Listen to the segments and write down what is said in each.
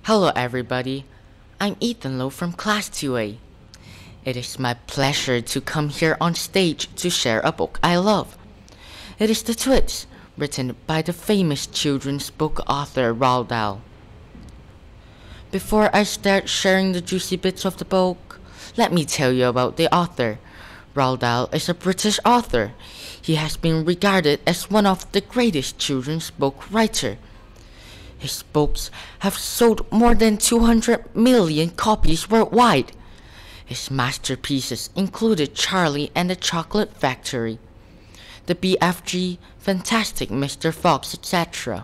Hello, everybody. I'm Ethan Lowe from Class 2A. It is my pleasure to come here on stage to share a book I love. It is The Twits, written by the famous children's book author Roald Dahl. Before I start sharing the juicy bits of the book, let me tell you about the author. Roald Dahl is a British author. He has been regarded as one of the greatest children's book writers. His books have sold more than 200 million copies worldwide. His masterpieces included Charlie and the Chocolate Factory, the BFG, Fantastic Mr. Fox, etc.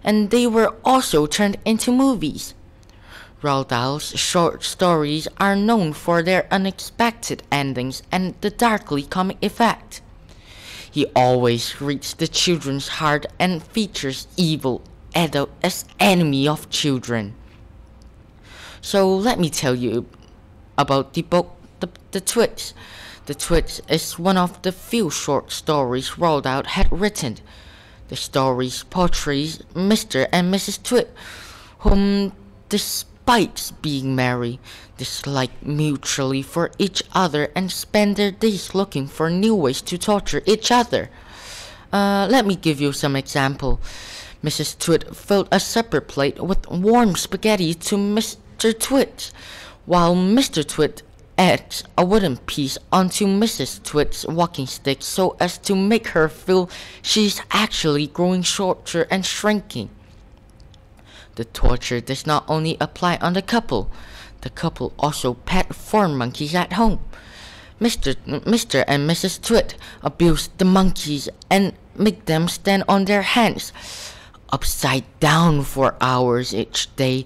And they were also turned into movies. Roald Dahl's short stories are known for their unexpected endings and the darkly comic effect. He always reads the children's heart and features evil adult as enemy of children. So let me tell you about the book The Twits. The Twits is one of the few short stories Roald Dahl had written. The story portrays Mr. and Mrs. Twit, whom, despite being married, dislike mutually for each other and spend their days looking for new ways to torture each other. Let me give you some example. Mrs. Twit filled a supper plate with warm spaghetti to Mr. Twit, while Mr. Twit adds a wooden piece onto Mrs. Twit's walking stick so as to make her feel she's actually growing shorter and shrinking. The torture does not only apply on the couple also pet four monkeys at home. Mr. and Mrs. Twit abuse the monkeys and make them stand on their hands upside down for hours each day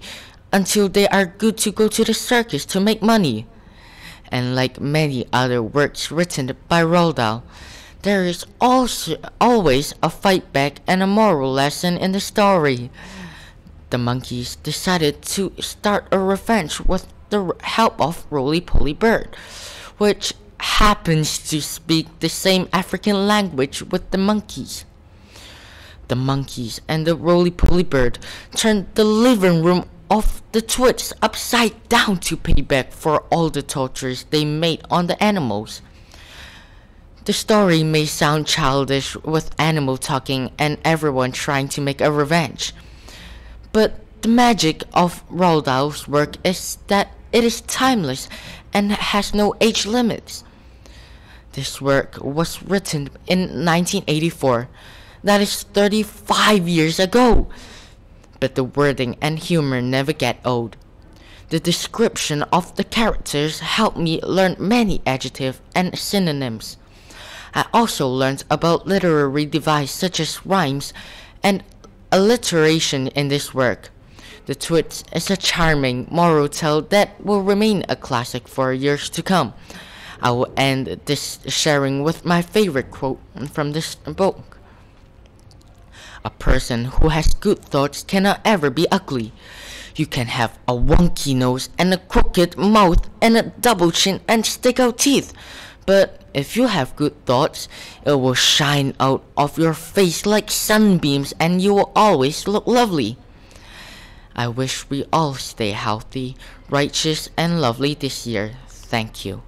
until they are good to go to the circus to make money. And like many other works written by Roald Dahl, there is also always a fight back and a moral lesson in the story. The monkeys decided to start a revenge with the help of Roly Poly Bird, which happens to speak the same African language with the monkeys. The monkeys and the roly-poly bird turned the living room of the Twits upside down to pay back for all the tortures they made on the animals. The story may sound childish with animal talking and everyone trying to make a revenge, but the magic of Roald Dahl's work is that it is timeless and has no age limits. This work was written in 1984. That is 35 years ago. But the wording and humor never get old. The description of the characters helped me learn many adjectives and synonyms. I also learned about literary devices such as rhymes and alliteration in this work. The Twits is a charming moral tale that will remain a classic for years to come. I will end this sharing with my favorite quote from this book. A person who has good thoughts cannot ever be ugly. You can have a wonky nose and a crooked mouth and a double chin and stick out teeth, but if you have good thoughts, it will shine out of your face like sunbeams and you will always look lovely. I wish we all stay healthy, righteous and lovely this year. Thank you.